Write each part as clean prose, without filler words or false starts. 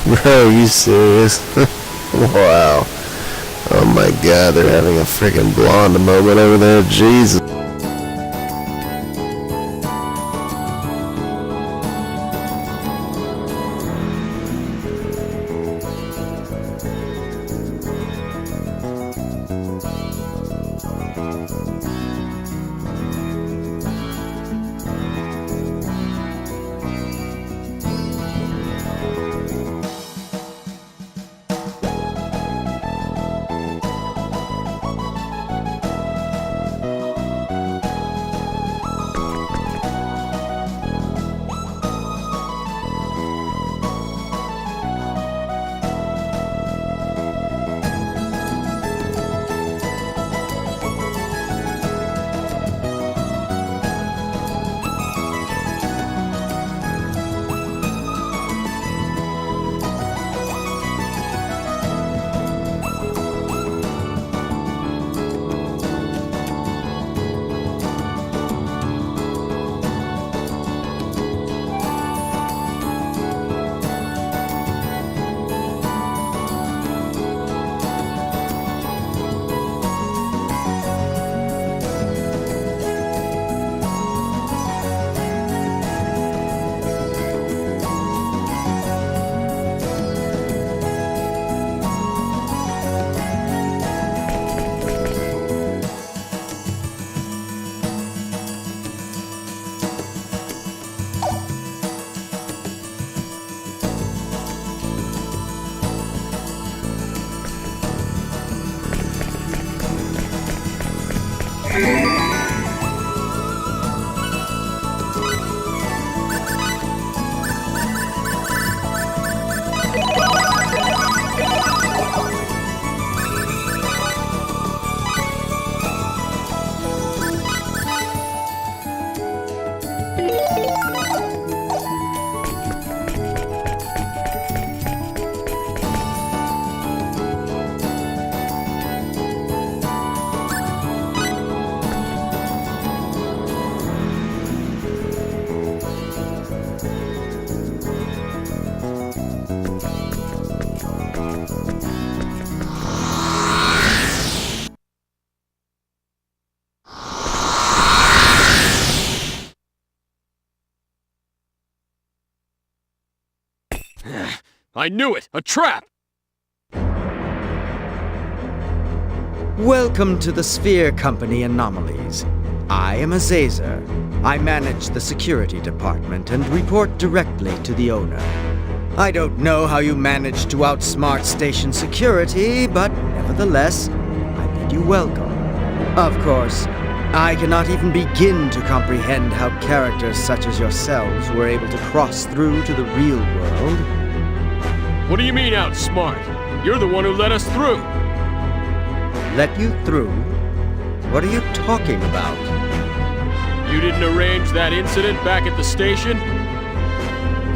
Bro, are you serious? Wow. Oh my god, they're having a freaking blonde moment over there. Jesus. I knew it! A trap! Welcome to the Sphere Company Anomalies. I am Azazer. I manage the security department and report directly to the owner. I don't know how you managed to outsmart station security, but nevertheless, I bid you welcome. Of course, I cannot even begin to comprehend how characters such as yourselves were able to cross through to the real world. What do you mean outsmart? You're the one who let us through! Let you through? What are you talking about? You didn't arrange that incident back at the station?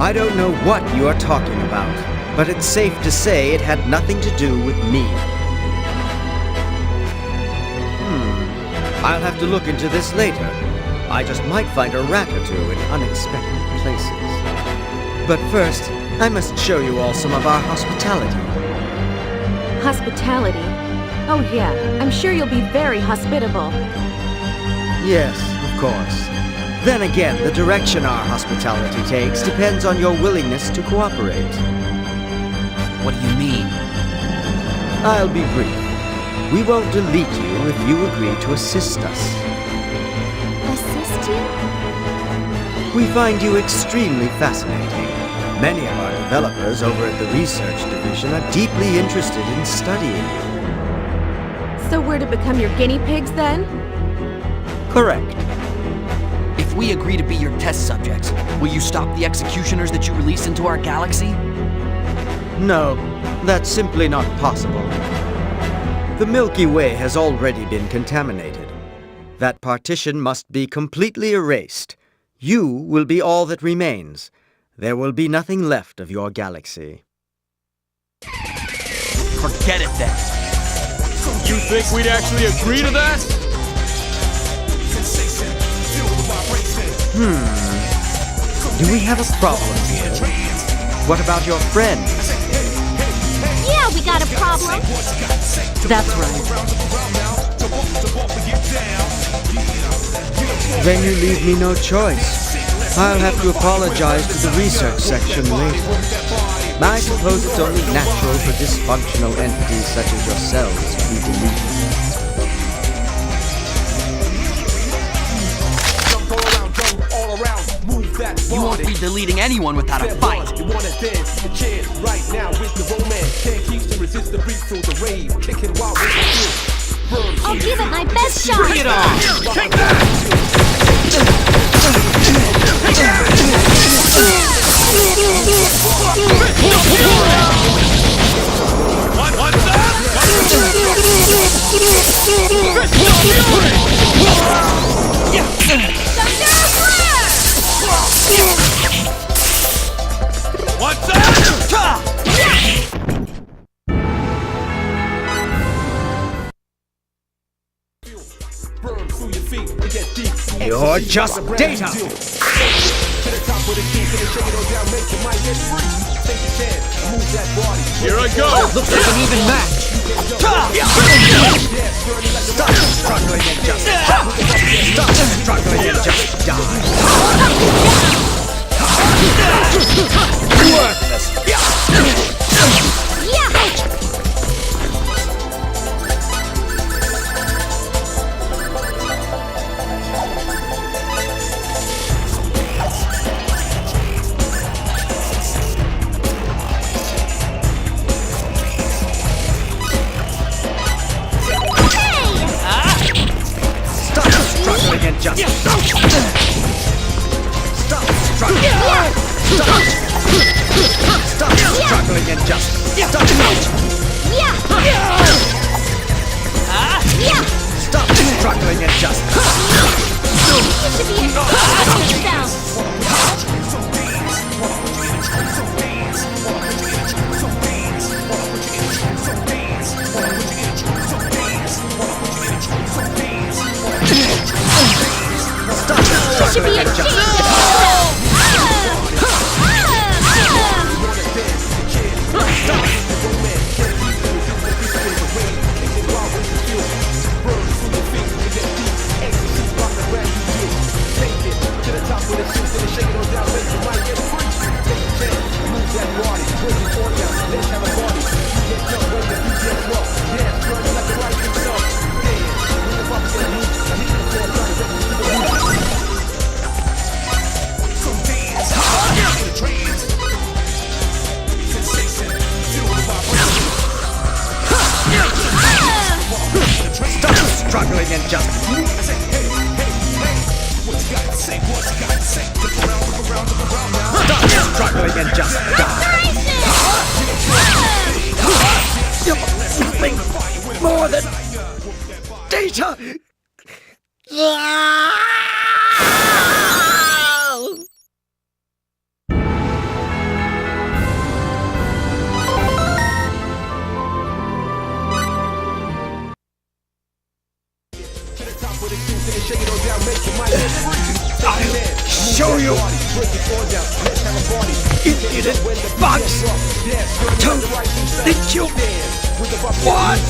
I don't know what you are talking about, but it's safe to say it had nothing to do with me. I'll have to look into this later. I just might find a rat or two in unexpected places. But first, I must show you all some of our hospitality. Hospitality? Oh yeah, I'm sure you'll be very hospitable. Yes, of course. Then again, the direction our hospitality takes depends on your willingness to cooperate. What do you mean? I'll be brief. We won't delete you if you agree to assist us. Assist you? We find you extremely fascinating. Many of our developers over at the research division are deeply interested in studying you. So we're to become your guinea pigs then? Correct. If we agree to be your test subjects, will you stop the executioners that you release into our galaxy? No, that's simply not possible. The Milky Way has already been contaminated. That partition must be completely erased. You will be all that remains. There will be nothing left of your galaxy. Forget it then. You think we'd actually agree to that? Do we have a problem here? What about your friends? we got a problem. That's right. Then you leave me no choice. I'll have to apologize to the research section later. I suppose it's only natural for dysfunctional entities such as yourselves to be deleted. You won't be deleting anyone without a fight. You wanna dance, you can right now with the romance. Can't keep to resist the beat through the rave. Kicking wild with the feel. I'll give it my best shot. Bring it on! Take that! What's that? Burn through your feet and get deep. You're just data! To the top of the key, gonna shake it all down, make your mind get free. Take a chance, move that body. Here I go. Looks like an even match! Stop struggling and just stop struggling and just die! Worthless! Stop struggling and just stop struggling! Stop struggling and just stop! Stop struggling and just You should be ashamed of yourself. stop You should struggling be and ashamed just of stop struggling and just stop struggling and just die. You're nothing more than data. I'll show you, impudent bugs. Don't think you want.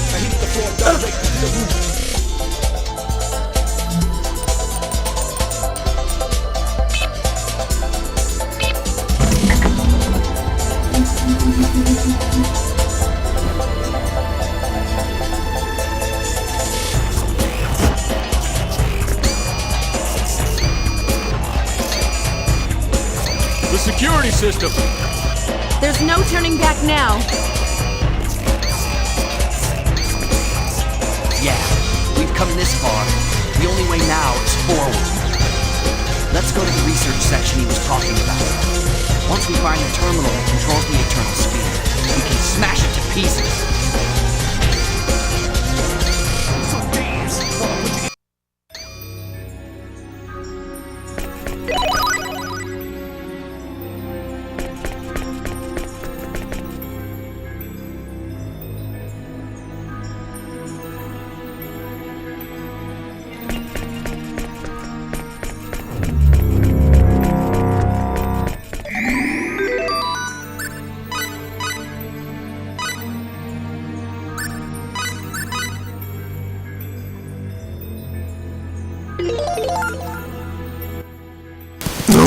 The security system. There's no turning back now. Yeah, we've come this far. The only way now is forward. Let's go to the research section he was talking about. Once we find the terminal that controls the Eternal Sphere, we can smash it to pieces.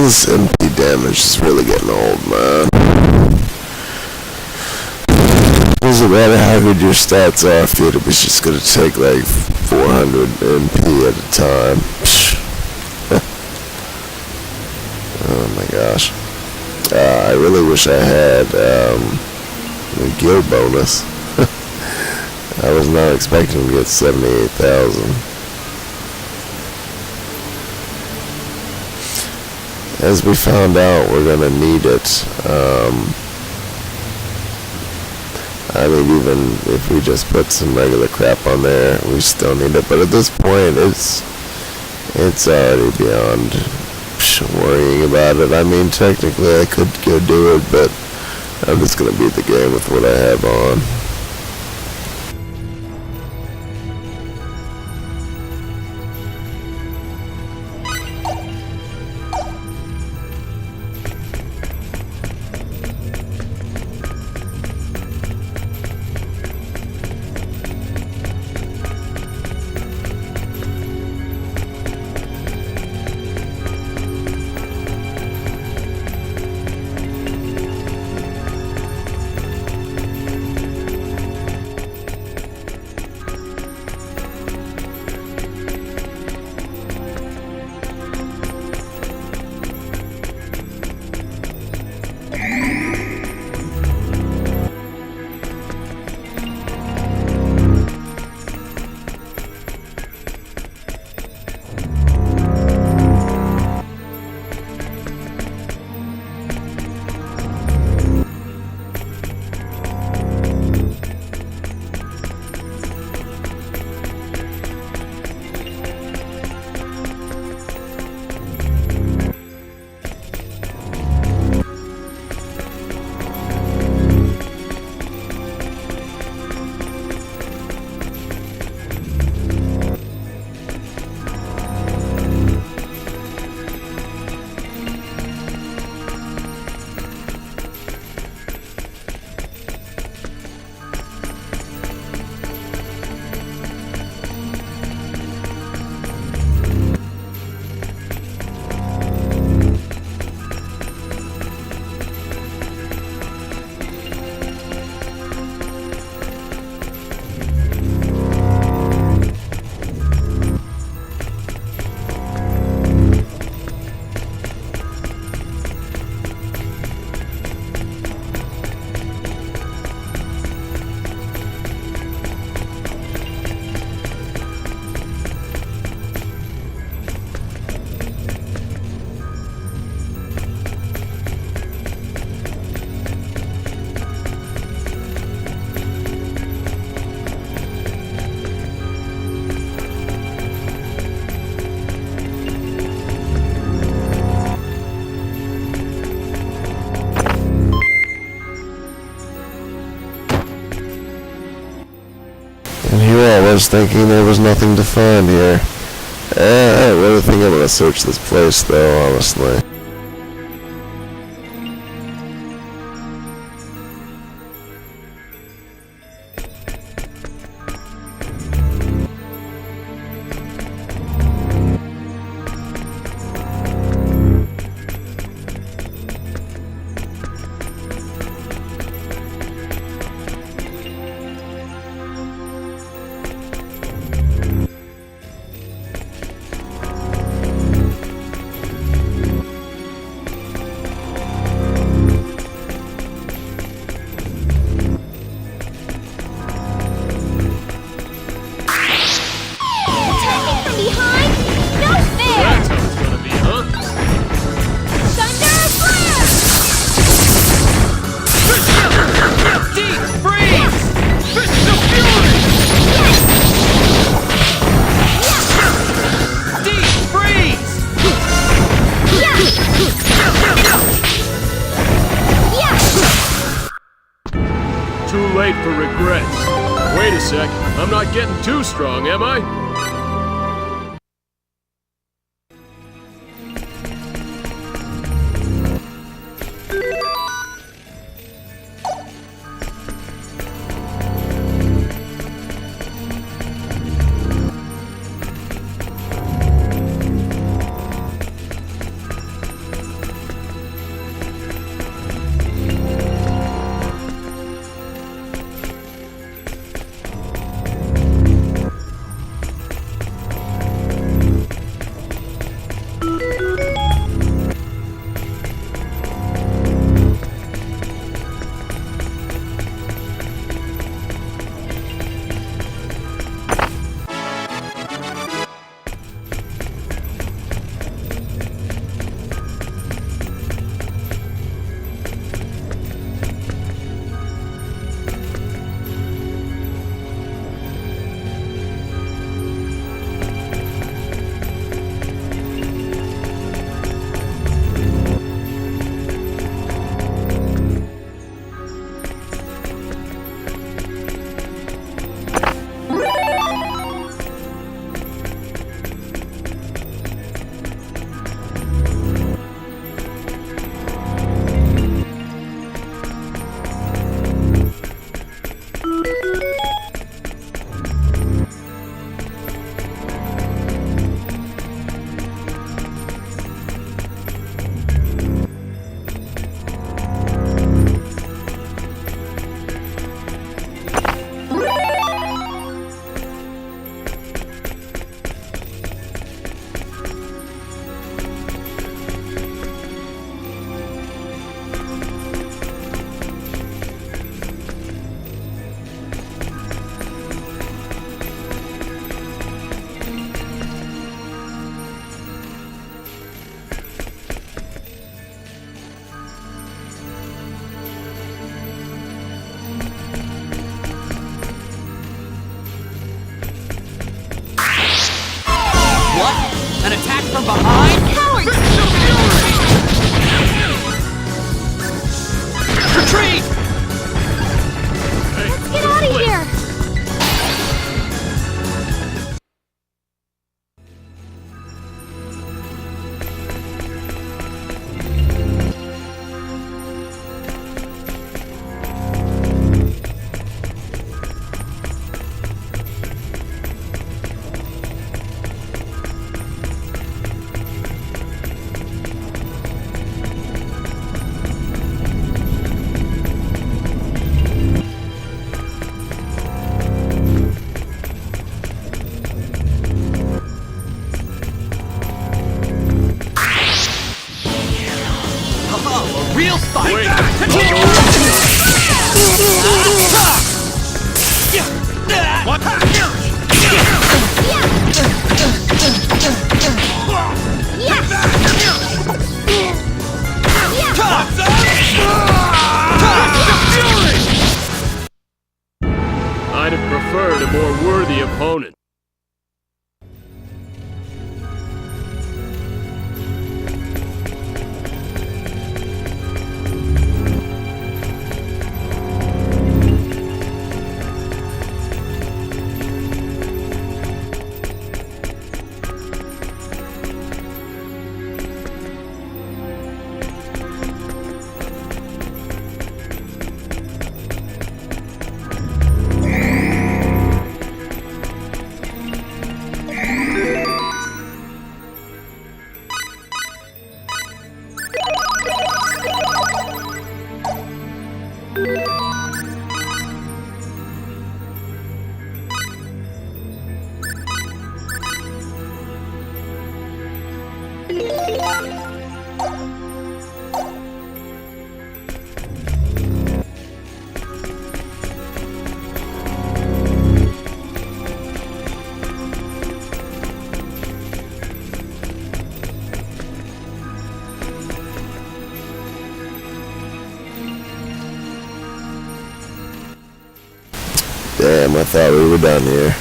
this MP damage is really getting old, man. Doesn't matter how good your stats are if you're just gonna take like 400 MP at a time. Oh my gosh. I really wish I had a guild bonus. I was not expecting to get 78,000. As we found out, we're gonna need it. I mean, even if we just put some regular crap on there, we still need it. But at this point, it's already beyond worrying about it. I mean, technically, I could go do it, but I'm just gonna beat the game with what I have on. And here I was thinking there was nothing to find here. I really think I'm gonna search this place though, honestly. Too late for regrets. Wait a sec, I'm not getting too strong, am I? An attack from behind? Cowards! Retreat! Hey, Get out of here! Oh, a real fight! Wait. I'd have preferred a more worthy opponent. Damn, I thought we were done here.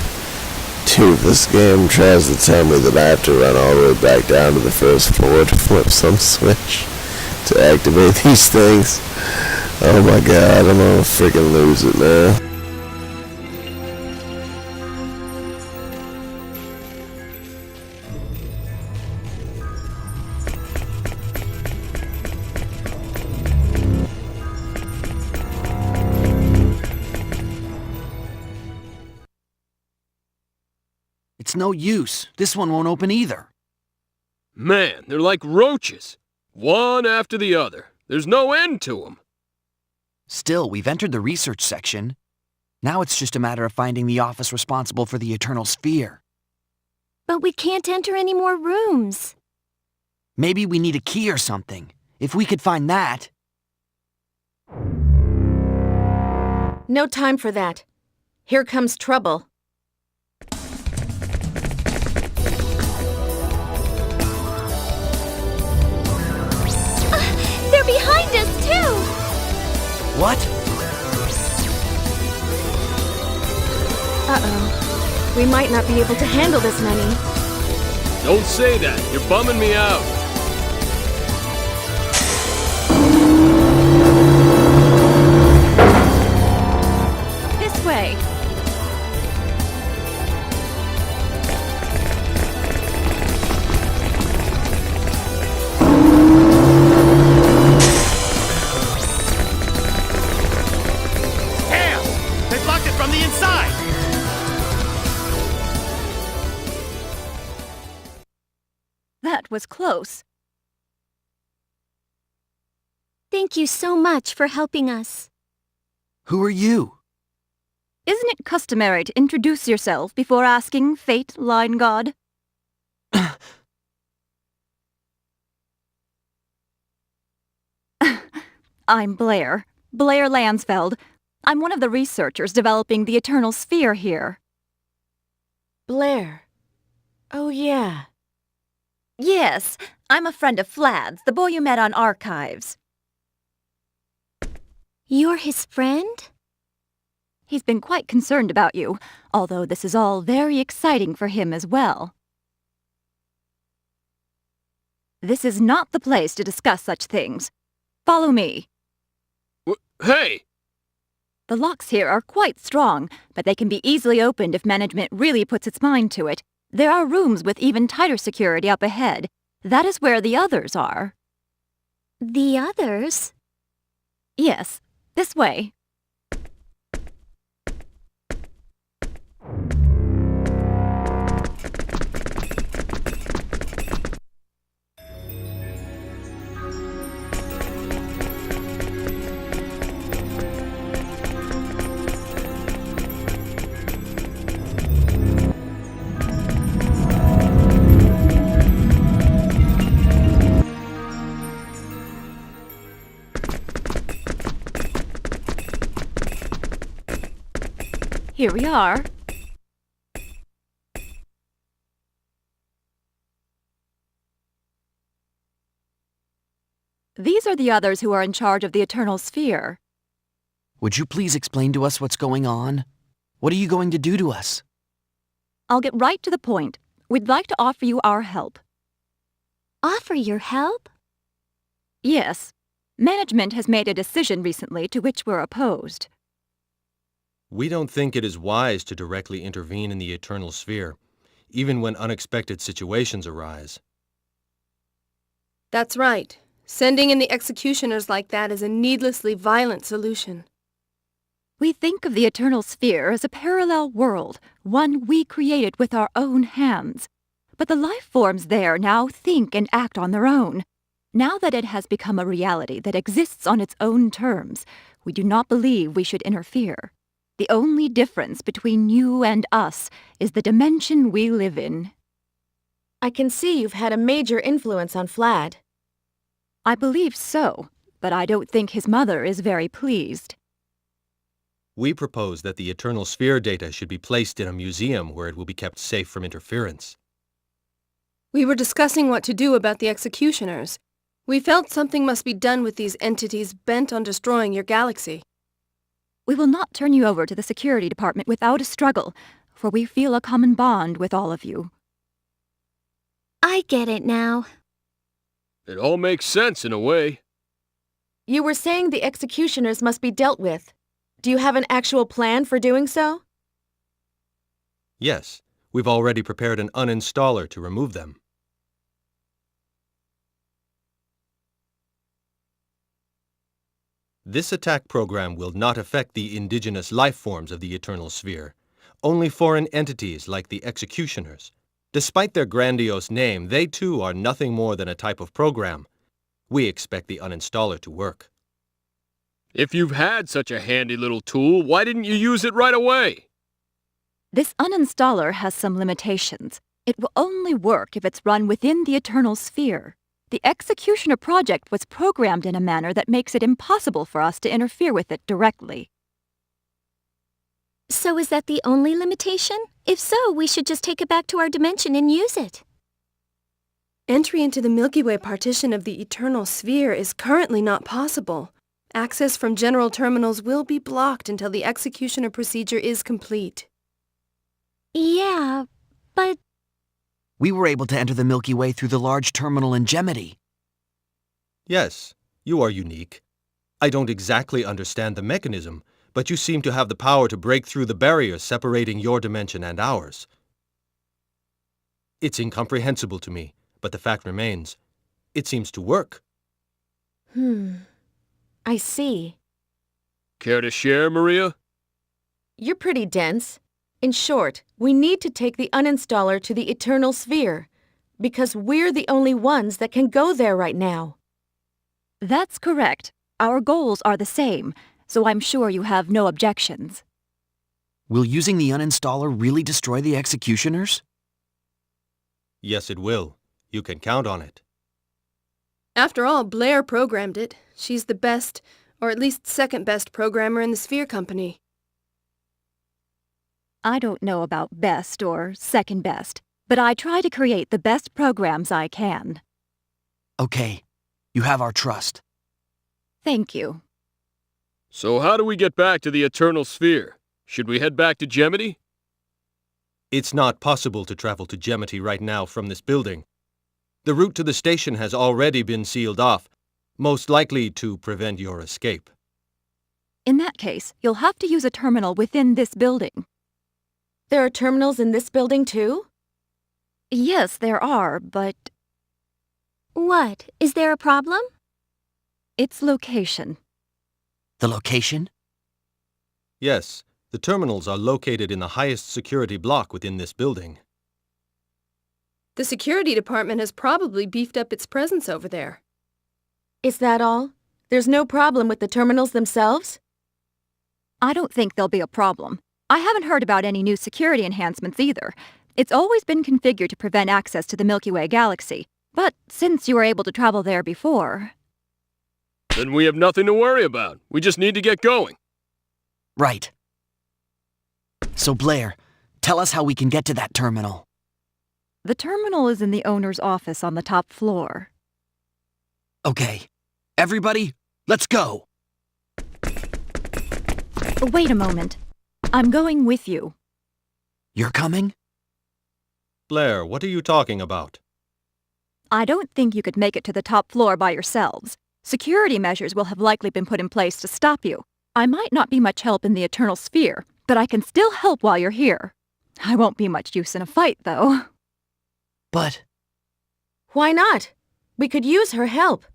Dude, this game tries to tell me that I have to run all the way back down to the first floor to flip some switch to activate these things. Oh my god, I'm gonna freaking lose it, man. It's no use. This one won't open either. Man, they're like roaches. One after the other. There's no end to them. Still, we've entered the research section. Now it's just a matter of finding the office responsible for the Eternal Sphere. But we can't enter any more rooms. Maybe we need a key or something. If we could find that... No time for that. Here comes trouble. They're behind us, too! What? Uh-oh. We might not be able to handle this many. Don't say that. You're bumming me out. This way. They've locked it from the inside! That was close. Thank you so much for helping us. Who are you? Isn't it customary to introduce yourself before asking, Fate, Line God? I'm Blair. Blair Lansfeld. I'm one of the researchers developing the Eternal Sphere here. Blair. Oh, yeah. Yes, I'm a friend of Flad's, the boy you met on Archives. You're his friend? He's been quite concerned about you, although this is all very exciting for him as well. This is not the place to discuss such things. Follow me. Hey! The locks here are quite strong, but they can be easily opened if management really puts its mind to it. There are rooms with even tighter security up ahead. That is where the others are. The others? Yes, this way. Here we are. These are the others who are in charge of the Eternal Sphere. Would you please explain to us what's going on? What are you going to do to us? I'll get right to the point. We'd like to offer you our help. Offer your help? Yes. Management has made a decision recently to which we're opposed. We don't think it is wise to directly intervene in the Eternal Sphere, even when unexpected situations arise. That's right. Sending in the executioners like that is a needlessly violent solution. We think of the Eternal Sphere as a parallel world, one we created with our own hands. But the life forms there now think and act on their own. Now that it has become a reality that exists on its own terms, we do not believe we should interfere. The only difference between you and us is the dimension we live in. I can see you've had a major influence on Flad. I believe so, but I don't think his mother is very pleased. We propose that the Eternal Sphere data should be placed in a museum where it will be kept safe from interference. We were discussing what to do about the executioners. We felt something must be done with these entities bent on destroying your galaxy. We will not turn you over to the security department without a struggle, for we feel a common bond with all of you. I get it now. It all makes sense in a way. You were saying the executioners must be dealt with. Do you have an actual plan for doing so? Yes, we've already prepared an uninstaller to remove them. This attack program will not affect the indigenous life forms of the Eternal Sphere, only foreign entities like the Executioners. Despite their grandiose name, they too are nothing more than a type of program. We expect the uninstaller to work. If you've had such a handy little tool, why didn't you use it right away? This uninstaller has some limitations. It will only work if it's run within the Eternal Sphere. The Executioner project was programmed in a manner that makes it impossible for us to interfere with it directly. So is that the only limitation? If so, we should just take it back to our dimension and use it. Entry into the Milky Way partition of the Eternal Sphere is currently not possible. Access from general terminals will be blocked until the executioner procedure is complete. Yeah, but... We were able to enter the Milky Way through the large terminal in Gemity. Yes, you are unique. I don't exactly understand the mechanism, but you seem to have the power to break through the barriers separating your dimension and ours. It's incomprehensible to me, but the fact remains, it seems to work. I see. Care to share, Maria? You're pretty dense. In short, we need to take the uninstaller to the Eternal Sphere, because we're the only ones that can go there right now. That's correct. Our goals are the same, so I'm sure you have no objections. Will using the uninstaller really destroy the executioners? Yes, it will. You can count on it. After all, Blair programmed it. She's the best, or at least second best programmer in the Sphere Company. I don't know about best or second best, but I try to create the best programs I can. Okay, you have our trust. Thank you. So how do we get back to the Eternal Sphere? Should we head back to Gemity? It's not possible to travel to Gemity right now from this building. The route to the station has already been sealed off, most likely to prevent your escape. In that case, you'll have to use a terminal within this building. There are terminals in this building too? Yes, there are, but What? Is there a problem? its location. The location? Yes, the terminals are located in the highest security block within this building. The security department has probably beefed up its presence over there. Is that all? There's no problem with the terminals themselves? I don't think there'll be a problem. I haven't heard about any new security enhancements either. It's always been configured to prevent access to the Milky Way galaxy. But since you were able to travel there before... Then we have nothing to worry about. We just need to get going. Right. So Blair, tell us how we can get to that terminal. The terminal is in the owner's office on the top floor. Okay. Everybody, let's go! Wait a moment. I'm going with you. You're coming? Blair, what are you talking about? I don't think you could make it to the top floor by yourselves. Security measures will have likely been put in place to stop you. I might not be much help in the Eternal Sphere, but I can still help while you're here. I won't be much use in a fight, though. But... Why not? We could use her help.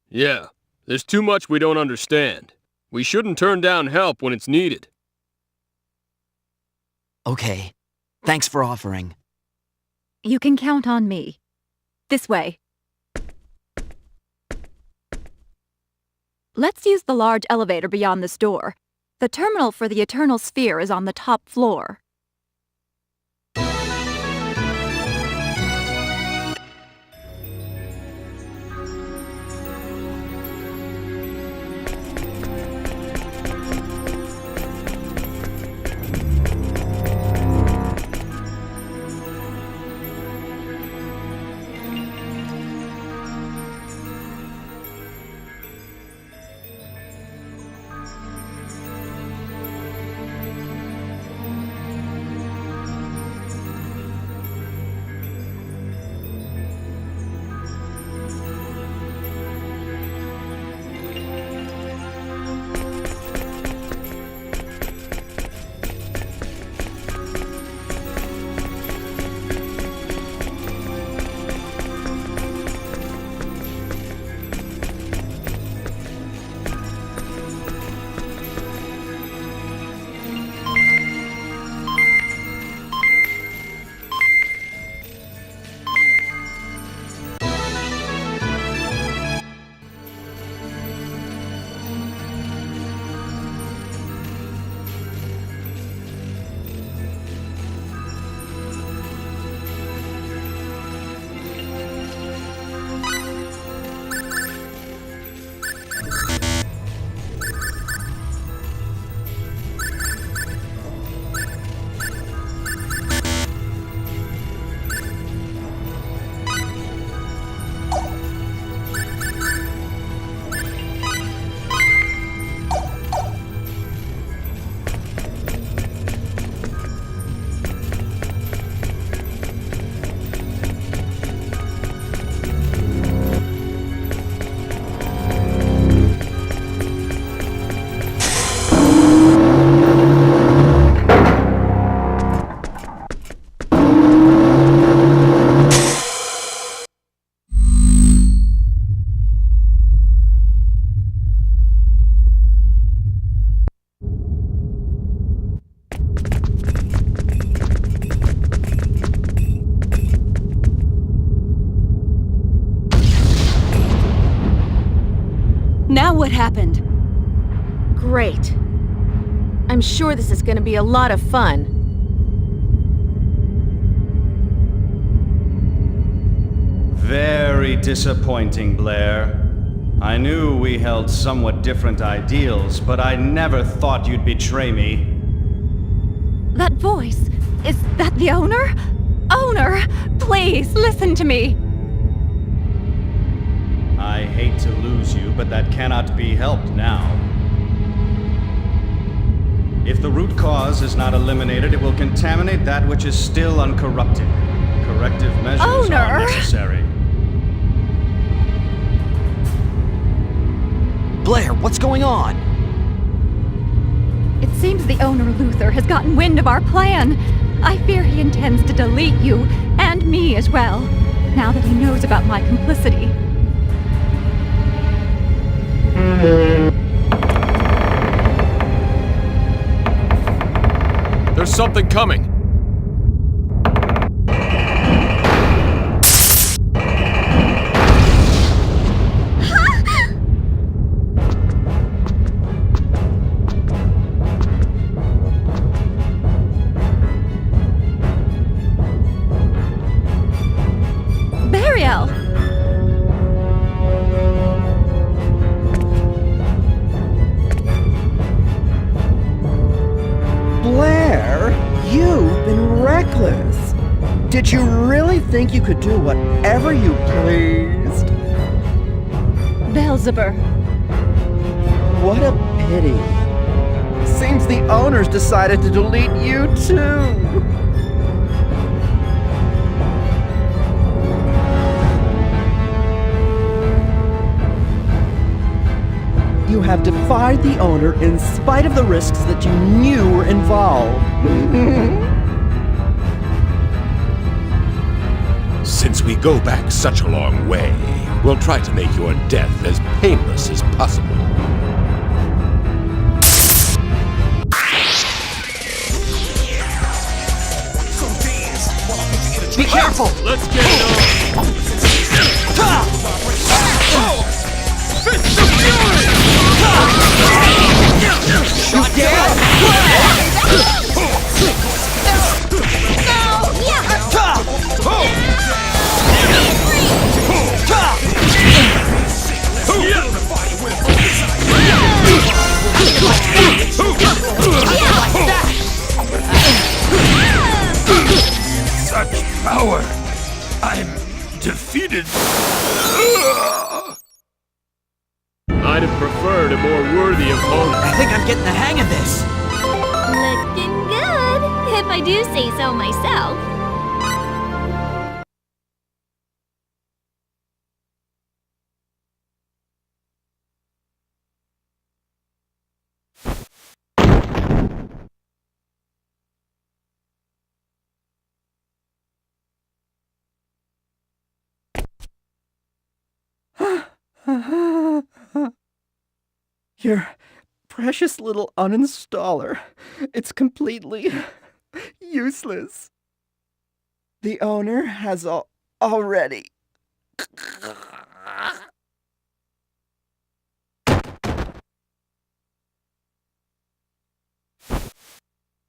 Yeah, there's too much we don't understand. We shouldn't turn down help when it's needed. Okay. Thanks for offering. You can count on me. This way. Let's use the large elevator beyond this door. The terminal for the Eternal Sphere is on the top floor. Now what happened? Great. I'm sure this is going to be a lot of fun. Very disappointing, Blair. I knew we held somewhat different ideals, but I never thought you'd betray me. That voice, is that the owner? Owner, please listen to me. I hate to lose you, but that cannot be helped now. If the root cause is not eliminated, it will contaminate that which is still uncorrupted. Corrective measures are necessary. Blair, what's going on? It seems the owner, Luther, has gotten wind of our plan. I fear he intends to delete you, and me as well, now that he knows about my complicity. There's something coming. Burial! Blair, you've been reckless. Did you really think you could do whatever you pleased? Beelzebub. What a pity. Seems the owners decided to delete you too. You have defied the owner in spite of the risks that you knew were involved. Since we go back such a long way, we'll try to make your death as painless as possible. Be careful! Let's get it on! Fist of Fury! Shot down! Such power! I'm defeated. I'd have preferred a more worthy opponent. I think I'm getting the hang of this. Looking good, if I do say so myself. Your precious little uninstaller. It's completely useless. The owner has already.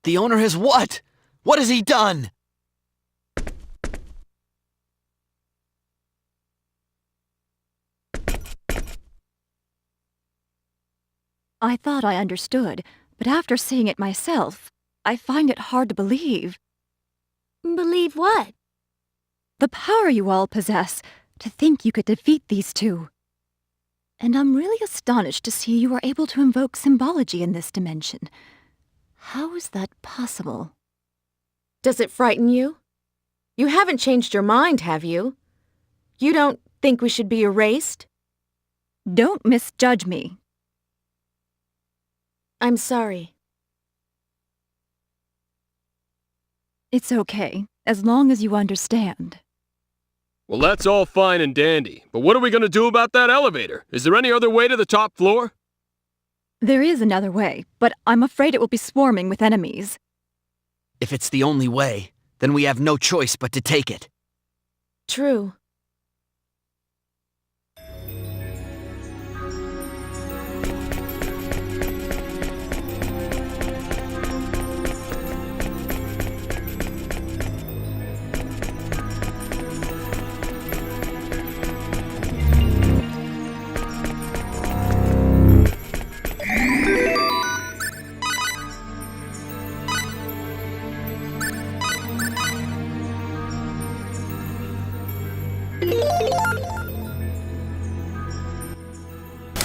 The owner has what? What has he done? I thought I understood, but after seeing it myself, I find it hard to believe. Believe what? The power you all possess, to think you could defeat these two. And I'm really astonished to see you are able to invoke symbology in this dimension. How is that possible? Does it frighten you? You haven't changed your mind, have you? You don't think we should be erased? Don't misjudge me. I'm sorry. It's okay, as long as you understand. Well, that's all fine and dandy, but what are we going to do about that elevator? Is there any other way to the top floor? There is another way, but I'm afraid it will be swarming with enemies. If it's the only way, then we have no choice but to take it. True.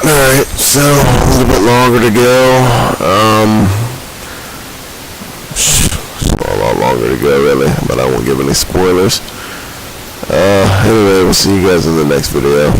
Alright, so a little bit longer to go. A lot longer to go, really, but I won't give any spoilers. Anyway, we'll see you guys in the next video.